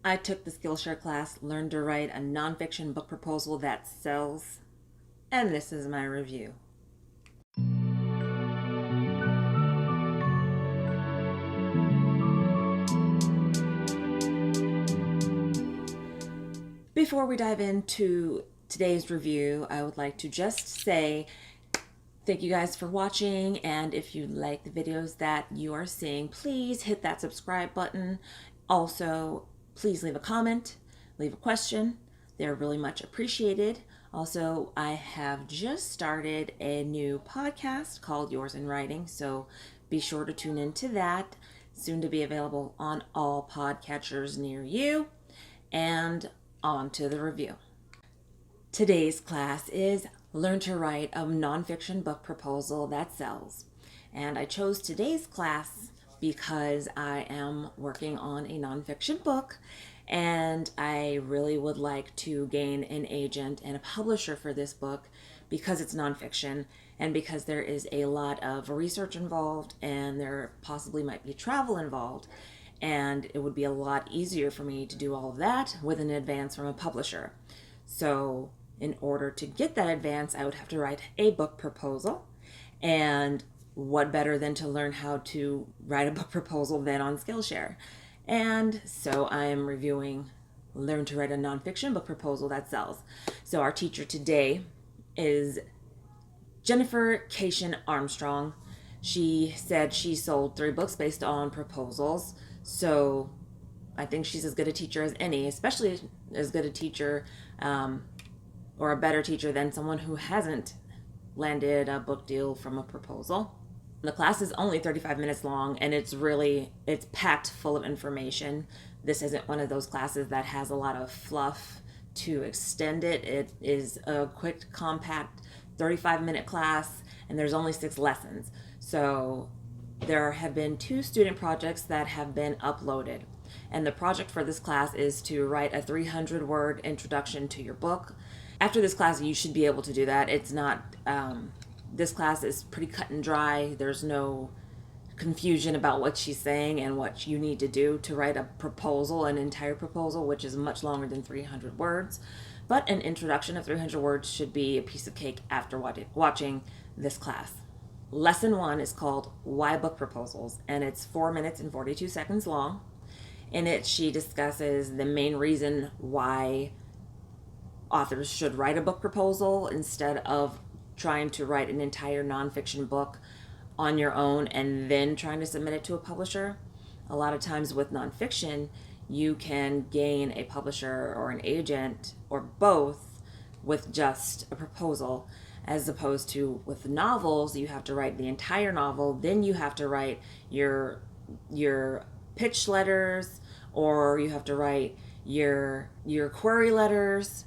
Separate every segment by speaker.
Speaker 1: I took the Skillshare class, learned to write a nonfiction book proposal that sells, and this is my review. Before we dive into today's review, I would like to just say thank you guys for watching, and if you like the videos that you are seeing, please hit that subscribe button. Also, please leave a comment, leave a question. They're really much appreciated. Also, I have just started a new podcast called Yours in Writing, so be sure to tune into that. Soon to be available on all podcatchers near you. And on to the review. Today's class is Learn to Write a Nonfiction Book Proposal That Sells. And I chose today's class because I am working on a nonfiction book and I really would like to gain an agent and a publisher for this book because it's nonfiction and because there is a lot of research involved and there possibly might be travel involved. And it would be a lot easier for me to do all of that with an advance from a publisher. So in order to get that advance, I would have to write a book proposal. And what better than to learn how to write a book proposal than on Skillshare? And so I am reviewing Learn to Write a Nonfiction Book Proposal That Sells. So our teacher today is Jennifer Cation Armstrong. She said she sold 3 books based on proposals. So I think she's as good a teacher as any, especially as good a teacher or a better teacher than someone who hasn't landed a book deal from a proposal. The class is only 35 minutes long and it's packed full of information. This isn't one of those classes that has a lot of fluff to extend it. It is a quick, compact 35-minute class and there's only 6 lessons. So there have been 2 student projects that have been uploaded. And the project for this class is to write a 300-word introduction to your book. After this class, you should be able to do that. It's not, this class is pretty cut and dry. There's no confusion about what she's saying and what you need to do to write a proposal, an entire proposal, which is much longer than 300 words. But an introduction of 300 words should be a piece of cake after watching this class. Lesson 1 is called Why Book Proposals, and it's 4 minutes and 42 seconds long. In it, she discusses the main reason why authors should write a book proposal instead of trying to write an entire nonfiction book on your own and then trying to submit it to a publisher. A lot of times with nonfiction, you can gain a publisher or an agent or both with just a proposal, as opposed to with novels, you have to write the entire novel, then you have to write your pitch letters, or you have to write your query letters,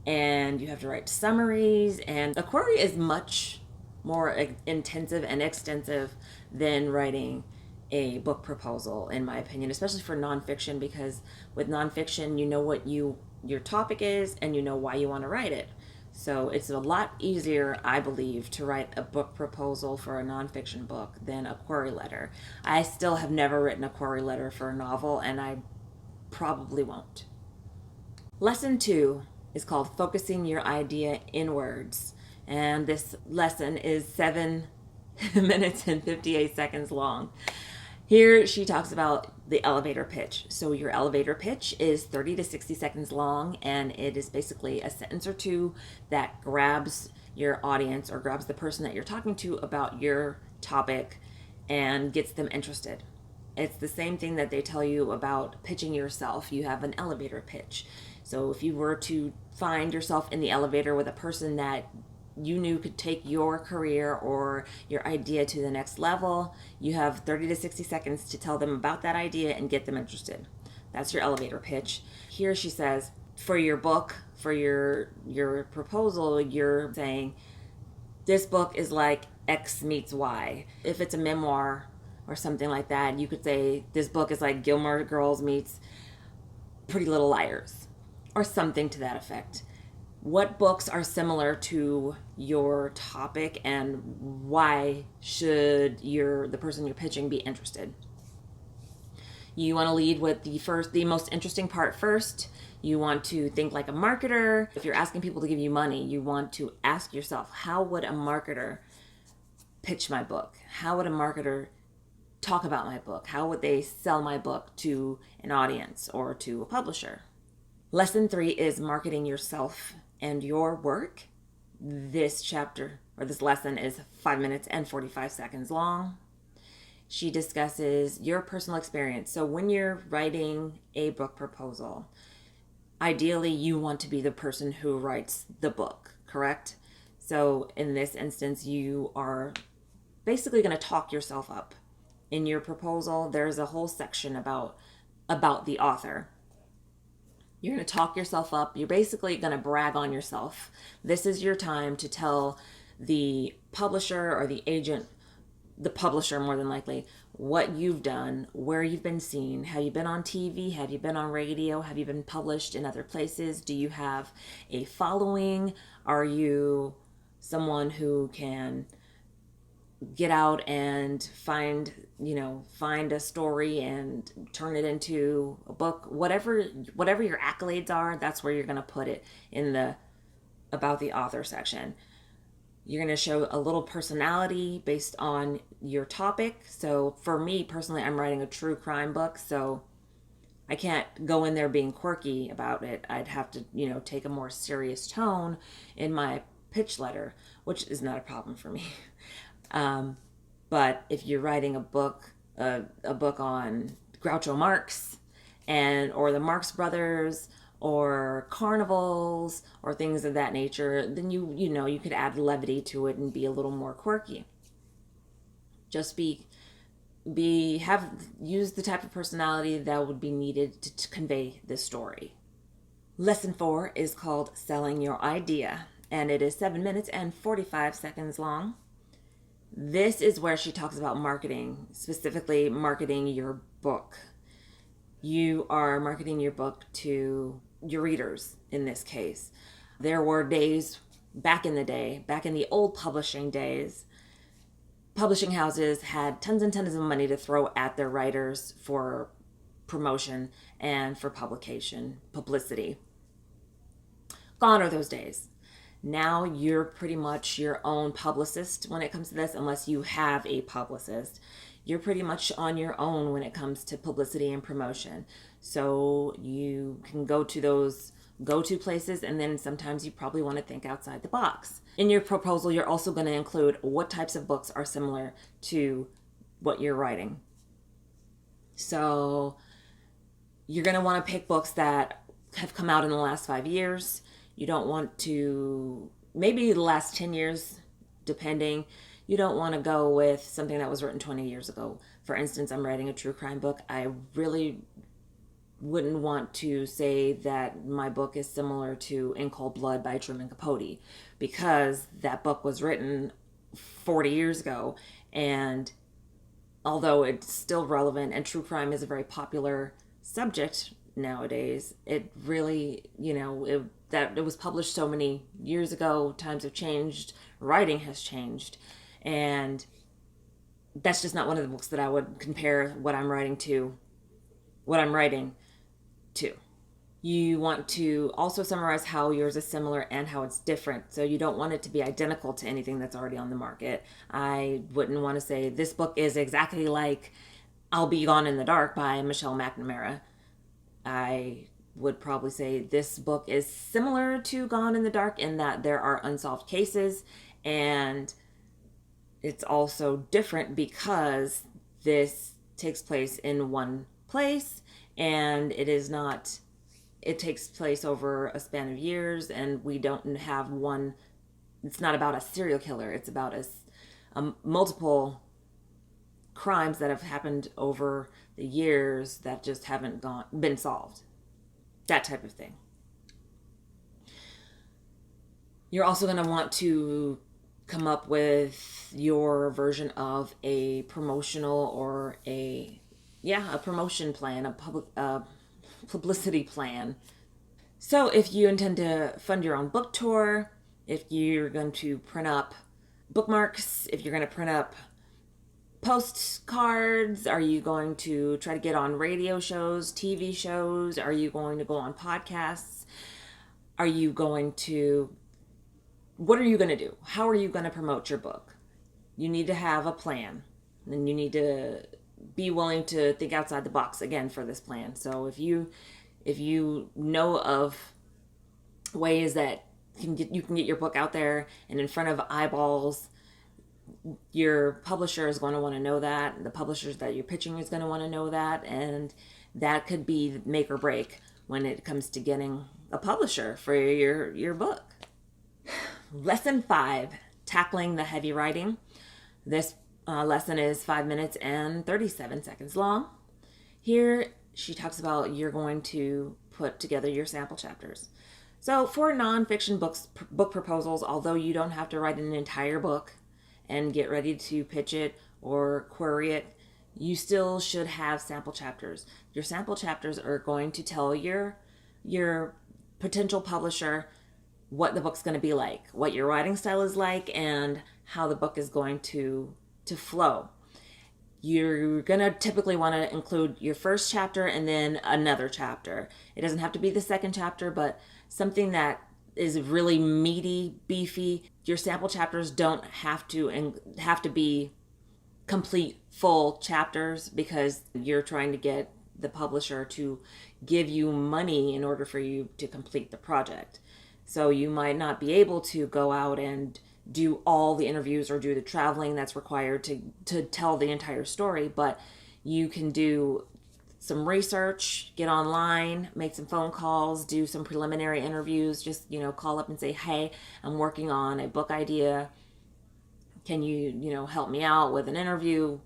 Speaker 1: and you have to write summaries, and a query is much more intensive and extensive than writing a book proposal, in my opinion, especially for nonfiction, because with nonfiction, you know what your topic is and you know why you want to write it. So it's a lot easier, I believe, to write a book proposal for a nonfiction book than a query letter. I still have never written a query letter for a novel, and I probably won't. Lesson 2 is called Focusing Your Idea in Words. And this lesson is 7 minutes and 58 seconds long. Here she talks about the elevator pitch. So your elevator pitch is 30 to 60 seconds long, and it is basically a sentence or two that grabs your audience or grabs the person that you're talking to about your topic and gets them interested. It's the same thing that they tell you about pitching yourself. You have an elevator pitch. So if you were to find yourself in the elevator with a person that you knew could take your career or your idea to the next level, you have 30 to 60 seconds to tell them about that idea and get them interested. That's your elevator pitch. Here she says, for your book, for your proposal, you're saying, this book is like X meets Y. If it's a memoir or something like that, you could say, this book is like Gilmore Girls meets Pretty Little Liars, or something to that effect. What books are similar to your topic and why should the person you're pitching be interested? You want to lead with the most interesting part first. You want to think like a marketer. If you're asking people to give you money, you want to ask yourself, how would a marketer pitch my book? How would a marketer talk about my book? How would they sell my book to an audience or to a publisher? Lesson 3 is marketing yourself and your work. This chapter or this lesson is 5 minutes and 45 seconds long. She discusses your personal experience. So when you're writing a book proposal, ideally you want to be the person who writes the book, correct? So in this instance, you are basically going to talk yourself up. In your proposal, there's a whole section about the author. You're going to talk yourself up. You're basically going to brag on yourself. This is your time to tell the publisher or the agent, the publisher more than likely, what you've done, where you've been seen. Have you been on TV? Have you been on radio? Have you been published in other places? Do you have a following? Are you someone who can get out and find a story and turn it into a book? Whatever your accolades are, that's where you're going to put it in the about the author section. You're going to show a little personality based on your topic. So for me personally, I'm writing a true crime book, so I can't go in there being quirky about it. I'd have to, take a more serious tone in my pitch letter, which is not a problem for me. But if you're writing a book on Groucho Marx or the Marx Brothers or carnivals or things of that nature, then you could add levity to it and be a little more quirky. Just use the type of personality that would be needed to convey this story. Lesson 4 is called Selling Your Idea, and it is 7 minutes and 45 seconds long. This is where she talks about marketing, specifically marketing your book. You are marketing your book to your readers in this case. There were days back in the old publishing days, publishing houses had tons and tons of money to throw at their writers for promotion and for publicity. Gone are those days. Now you're pretty much your own publicist when it comes to this, unless you have a publicist. You're pretty much on your own when it comes to publicity and promotion. So you can go to those go-to places, and then sometimes you probably want to think outside the box. In your proposal, you're also going to include what types of books are similar to what you're writing. So you're going to want to pick books that have come out in the last 5 years. You don't want to, maybe the last 10 years, depending. You don't want to go with something that was written 20 years ago. For instance, I'm writing a true crime book. I really wouldn't want to say that my book is similar to In Cold Blood by Truman Capote, because that book was written 40 years ago, and although it's still relevant and true crime is a very popular subject nowadays, it really, it was published so many years ago, times have changed, writing has changed, and that's just not one of the books that I would compare what I'm writing to. You want to also summarize how yours is similar and how it's different. So you don't want it to be identical to anything that's already on the market. I wouldn't want to say this book is exactly like I'll Be Gone in the Dark by Michelle McNamara. I would probably say this book is similar to Gone in the Dark in that there are unsolved cases, and it's also different because this takes place in one place, and it takes place over a span of years, and we don't have one. It's not about a serial killer. It's about multiple crimes that have happened over the years that just haven't been solved. That type of thing. You're also going to want to come up with your version of a promotional or a promotion plan, a publicity plan. So if you intend to fund your own book tour, if you're going to print up bookmarks, if you're going to print up postcards? Are you going to try to get on radio shows, TV shows? Are you going to go on podcasts? Are you going to, what are you going to do? How are you going to promote your book? You need to have a plan, and you need to be willing to think outside the box again for this plan. So if you know of ways that you can get your book out there and in front of eyeballs, your publisher is going to want to know that. The publishers that you're pitching is going to want to know that, and that could be make or break when it comes to getting a publisher for your book. Lesson 5, tackling the heavy writing. This lesson is 5 minutes and 37 seconds long. Here she talks about you're going to put together your sample chapters. So for nonfiction book proposals, although you don't have to write an entire book and get ready to pitch it or query it, you still should have sample chapters. Your sample chapters are going to tell your potential publisher what the book's going to be like, what your writing style is like, and how the book is going to flow. You're going to typically want to include your first chapter and then another chapter. It doesn't have to be the second chapter, but something that is really meaty, beefy. Your sample chapters don't have to be complete full chapters, because you're trying to get the publisher to give you money in order for you to complete the project. So you might not be able to go out and do all the interviews or do the traveling that's required to tell the entire story, but you can do some research, get online, make some phone calls, do some preliminary interviews, just, call up and say, hey, I'm working on a book idea. Can you, help me out with an interview?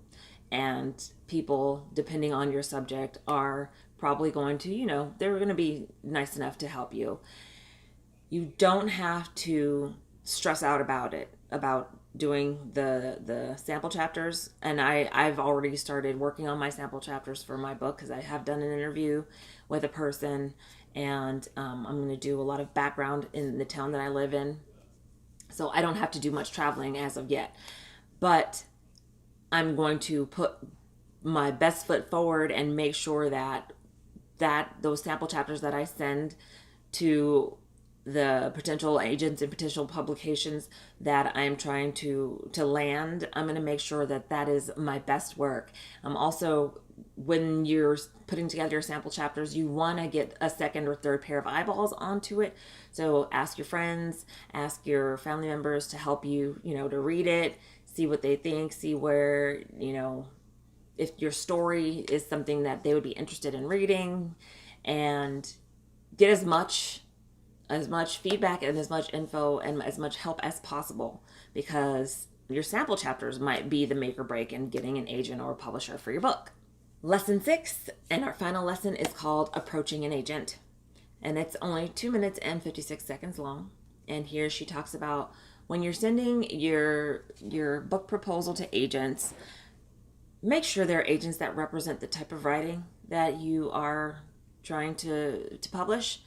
Speaker 1: And people, depending on your subject, are probably going to, they're going to be nice enough to help you. You don't have to stress out about doing the sample chapters. And I've already started working on my sample chapters for my book, because I have done an interview with a person, and I'm going to do a lot of background in the town that I live in. So I don't have to do much traveling as of yet. But I'm going to put my best foot forward and make sure that those sample chapters that I send to the potential agents and potential publications that I'm trying to land, I'm going to make sure that is my best work. Also, when you're putting together your sample chapters, you want to get a second or third pair of eyeballs onto it. So ask your friends, ask your family members to help you, to read it, see what they think, see where, if your story is something that they would be interested in reading, and get as much feedback and as much info and as much help as possible, because your sample chapters might be the make or break in getting an agent or a publisher for your book. Lesson 6, and our final lesson, is called Approaching an Agent. And it's only 2 minutes and 56 seconds long. And here she talks about when you're sending your book proposal to agents, make sure they're agents that represent the type of writing that you are trying to publish.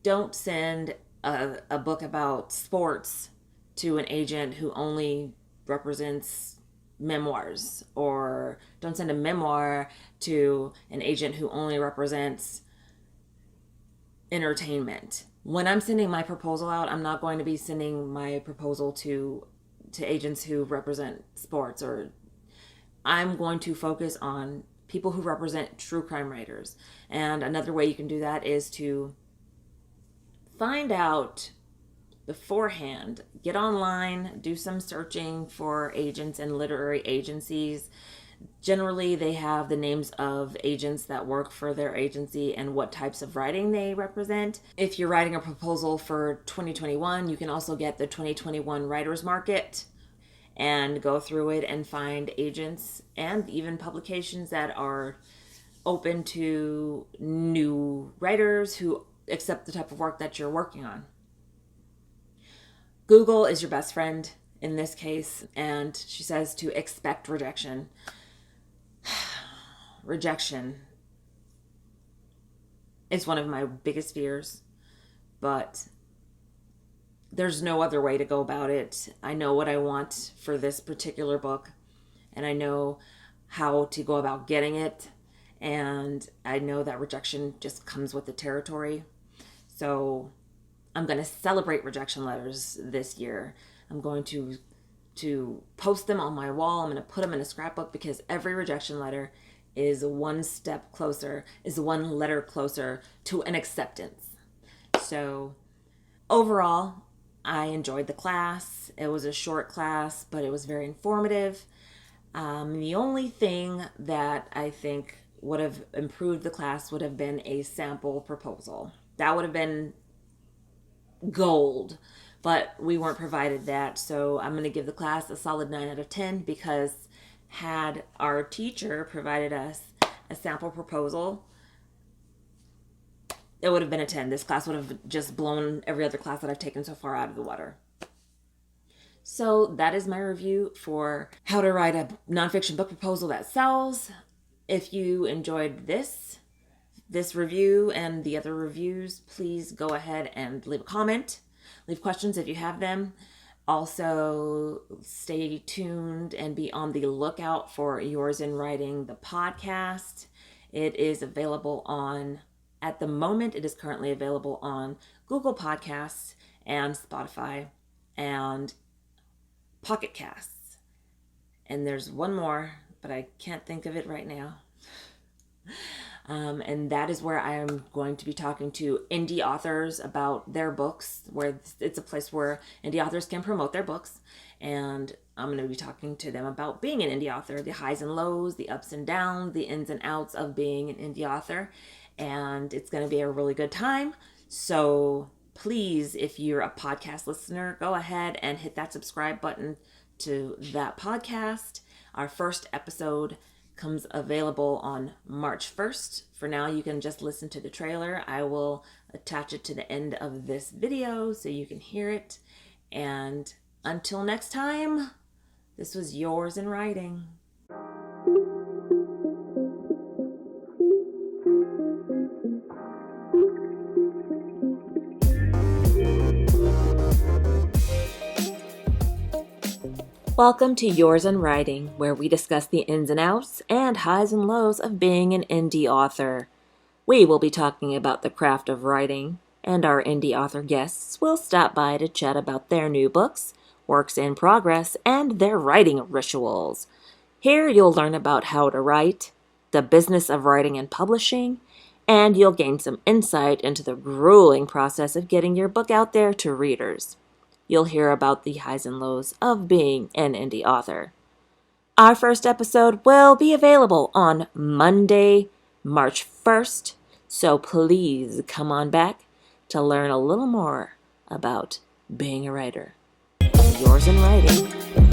Speaker 1: Don't send a book about sports to an agent who only represents memoirs, or don't send a memoir to an agent who only represents entertainment. When I'm sending my proposal out, I'm not going to be sending my proposal to agents who represent sports, or I'm going to focus on people who represent true crime writers. And another way you can do that is to find out beforehand, get online, do some searching for agents and literary agencies. Generally, they have the names of agents that work for their agency and what types of writing they represent. If you're writing a proposal for 2021, you can also get the 2021 Writers Market and go through it and find agents and even publications that are open to new writers who accept the type of work that you're working on. Google is your best friend in this case, and she says to expect rejection. Rejection is one of my biggest fears, but there's no other way to go about it. I know what I want for this particular book, and I know how to go about getting it, and I know that rejection just comes with the territory. So I'm going to celebrate rejection letters this year. I'm going to post them on my wall. I'm going to put them in a scrapbook, because every rejection letter is one step closer, is one letter closer to an acceptance. So overall, I enjoyed the class. It was a short class, but it was very informative. The only thing that I think would have improved the class would have been a sample proposal. That would have been gold, but we weren't provided that. So I'm going to give the class a solid 9 out of 10, because had our teacher provided us a sample proposal, it would have been a 10. This class would have just blown every other class that I've taken so far out of the water. So that is my review for how to write a nonfiction book proposal that sells. If you enjoyed this review and the other reviews, please go ahead and leave a comment. Leave questions if you have them. Also, stay tuned and be on the lookout for Yours in Writing, the podcast. It is available at the moment, it is currently available on Google Podcasts and Spotify and Pocket Casts. And there's one more, but I can't think of it right now. And that is where I am going to be talking to indie authors about their books, where it's a place where indie authors can promote their books. And I'm going to be talking to them about being an indie author, the highs and lows, the ups and downs, the ins and outs of being an indie author. And it's going to be a really good time. So please, if you're a podcast listener, go ahead and hit that subscribe button to that podcast. Our first episode comes available on March 1st. For now, you can just listen to the trailer. I will attach it to the end of this video so you can hear it. And until next time, this was Yours in Writing. Welcome to Yours in Writing, where we discuss the ins and outs and highs and lows of being an indie author. We will be talking about the craft of writing, and our indie author guests will stop by to chat about their new books, works in progress, and their writing rituals. Here you'll learn about how to write, the business of writing and publishing, and you'll gain some insight into the grueling process of getting your book out there to readers. You'll hear about the highs and lows of being an indie author. Our first episode will be available on Monday, March 1st, so please come on back to learn a little more about being a writer. Yours in Writing.